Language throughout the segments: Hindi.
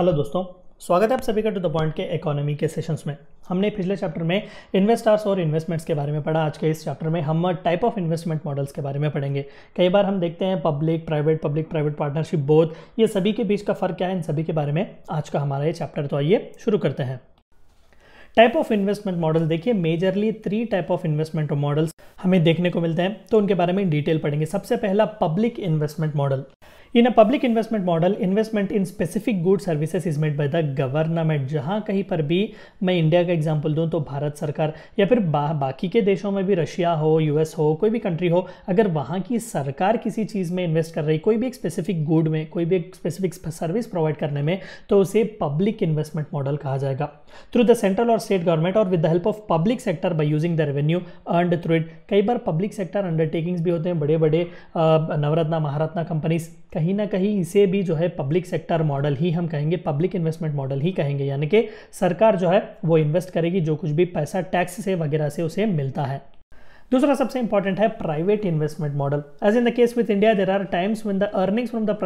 हेलो दोस्तों, स्वागत है आप सभी का टू द पॉइंट के इकोनॉमी के सेशंस में। हमने पिछले चैप्टर में इन्वेस्टर्स और इन्वेस्टमेंट्स के बारे में पढ़ा। आज के इस चैप्टर में हम टाइप ऑफ इन्वेस्टमेंट मॉडल्स के बारे में पढ़ेंगे। कई बार हम देखते हैं पब्लिक प्राइवेट पार्टनरशिप बोथ, ये सभी के बीच का फ़र्क क्या है, इन सभी के बारे में आज का हमारा ये चैप्टर। तो आइए शुरू करते हैं। टाइप ऑफ इन्वेस्टमेंट मॉडल देखिए, majorly 3 type of investment models हमें देखने को मिलते हैं, तो उनके बारे में डिटेल पढ़ेंगे। सबसे पहला public investment model. In a public investment model, investment in specific good services is made by the government. जहां कहीं पर भी मैं इंडिया का एग्जांपल दूं तो भारत सरकार, या फिर बाकी के देशों में भी, रशिया हो, यूएस हो, कोई भी कंट्री हो, अगर वहां की सरकार किसी चीज़ में इन्वेस्ट कर रही, कोई भी एक स्पेसिफिक गुड में, कोई भी एक स्पेसिफिक सर्विस प्रोवाइड करने में, तो उसे पब्लिक इन्वेस्टमेंट मॉडल कहा जाएगा। थ्रू द सेंट्रल और स्टेट गवर्नमेंट और with the help of public sector by using the revenue earned through it. कई बार पब्लिक सेक्टर अंडरटेकिंग्स भी होते हैं, बड़े बड़े नवरत्ना महारत्ना कंपनीज, कहीं ना कहीं इसे भी जो है पब्लिक सेक्टर मॉडल ही हम कहेंगे, पब्लिक इन्वेस्टमेंट मॉडल ही कहेंगे। यानी कि सरकार जो है वो इन्वेस्ट करेगी, जो कुछ भी पैसा टैक्स से वगैरह से उसे मिलता है। दूसरा सबसे इंपॉर्टेंट है private investment model. As in the case with India, there are times when the earnings from the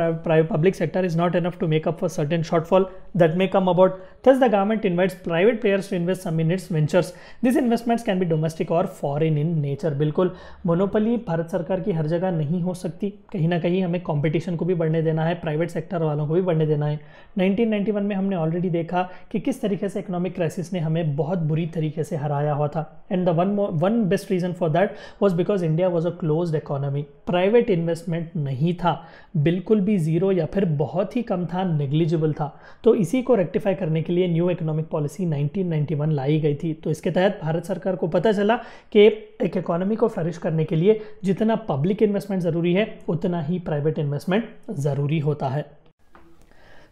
public sector is not enough to make up for certain shortfall that may come about. Thus, the government invites private players to invest some in its ventures. These investments can be domestic or foreign in nature. बिल्कुल मोनोपोली भारत सरकार की हर जगह नहीं हो सकती, कहीं ना कहीं हमें कंपटीशन को भी बढ़ने देना है, प्राइवेट सेक्टर वालों को भी बढ़ने देना है। 1991 में हमने ऑलरेडी देखा कि किस तरीके से इकोनॉमिक क्राइसिस ने हमें बहुत बुरी तरीके से हराया हुआ था। And the one best reason for that was because India was a closed economy. Private investment नहीं था, बिल्कुल भी जीरो या फिर बहुत ही कम था, नेग्लिजिबल था। तो इसी को रेक्टिफाई करने के लिए न्यू इकोनॉमिक पॉलिसी 1991 लाई गई थी। तो इसके तहत भारत सरकार को पता चला कि एक इकोनॉमी को फ्लरिश करने के लिए जितना पब्लिक इन्वेस्टमेंट ज़रूरी है, उतना ही प्राइवेट इन्वेस्टमेंट ज़रूरी होता है।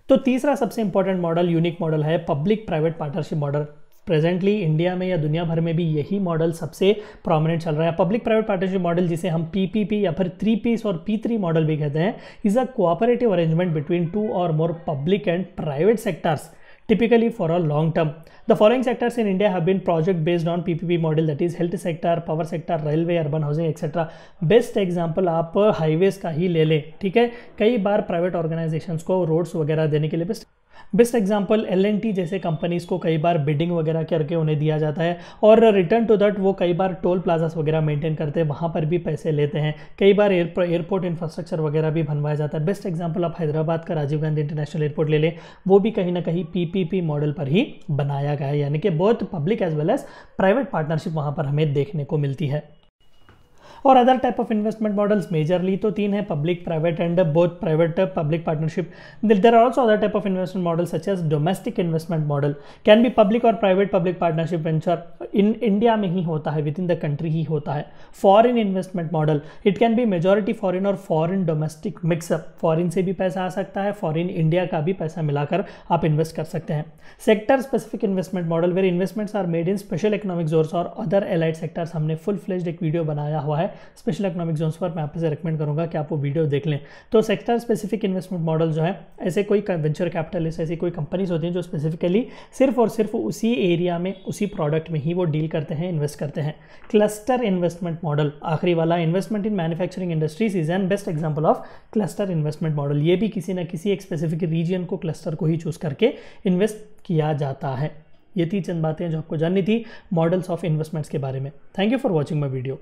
तो तीसरा सबसे इंपॉर्टेंट मॉडल, यूनिक मॉडल है public private partnership model. Presently India में या दुनिया भर में भी यही मॉडल सबसे प्रोमिनेंट चल रहा है। पब्लिक प्राइवेट पार्टनरशिप मॉडल, जिसे हम पीपीपी या फिर 3Ps और P3 मॉडल भी कहते हैं, is a cooperative arrangement between 2 और मोर public and private sectors, typically for a long term. The following sectors in India have been project based on PPP model, that is health sector, power sector, railway, urban housing etc. Best example आप हाईवेज का ही ले लें, ठीक है। कई बार प्राइवेट ऑर्गेनाइजेशंस को रोड्स वगैरह देने के लिए बेस्ट एग्जाम्पल L&T जैसे कंपनीज को कई बार बिडिंग वगैरह करके उन्हें दिया जाता है, और रिटर्न टू दैट वो कई बार टोल प्लाजास वगैरह मेंटेन करते हैं, वहाँ पर भी पैसे लेते हैं। कई बार एयरपोर्ट इंफ्रास्ट्रक्चर वगैरह भी बनवाया जाता है। बेस्ट एग्जाम्पल आप हैदराबाद का राजीव गांधी इंटरनेशनल एयरपोर्ट ले लें, वो भी कहीं ना कहीं PPP मॉडल पर ही बनाया गया है। यानी कि बहुत public as well as private partnership वहाँ पर हमें देखने को मिलती है। और other type of investment models majorly तो 3 है, public, private and both private public partnership. There are also other type of investment model such as domestic investment model, can be public और private public partnership venture, in India में ही होता है, विद इन द कंट्री ही होता है। Foreign investment model, it can be majority foreign और फॉरेन डोमेस्टिक मिक्सअप, फॉरेन से भी पैसा आ सकता है, फॉरेन इंडिया का भी पैसा मिलाकर आप इन्वेस्ट कर सकते हैं। Sector specific investment model, where investments are made in special economic zones और अदर एलाइड सेक्टर्स। हमने फुल फ्लेज्ड एक वीडियो बनाया हुआ है स्पेशल इकोनॉमिक जोन्स पर, मैं आपसे रेकमेंड करूंगा कि आप वो वीडियो देख लें। तो सेक्टर स्पेसिफिक इन्वेस्टमेंट मॉडल जो है, ऐसे कोई वेंचर कैपिटलिस्ट, ऐसी कोई कंपनीज होती हैं जो स्पेसिफिकली सिर्फ और सिर्फ उसी एरिया में, उसी प्रोडक्ट में ही वो डील करते हैं, इन्वेस्ट करते हैं। क्लस्टर इन्वेस्टमेंट मॉडल, आखिरी वाला, investment in manufacturing industries is an best example of cluster investment model. ये भी किसी न किसी एक स्पेसिफिक रीजन को, क्लस्टर को ही चूज करके इन्वेस्ट किया जाता है। ये 3 चंद बातें जो आपको जाननी थी मॉडल्स ऑफ इन्वेस्टमेंट्स के बारे में। Thank you for watching my video.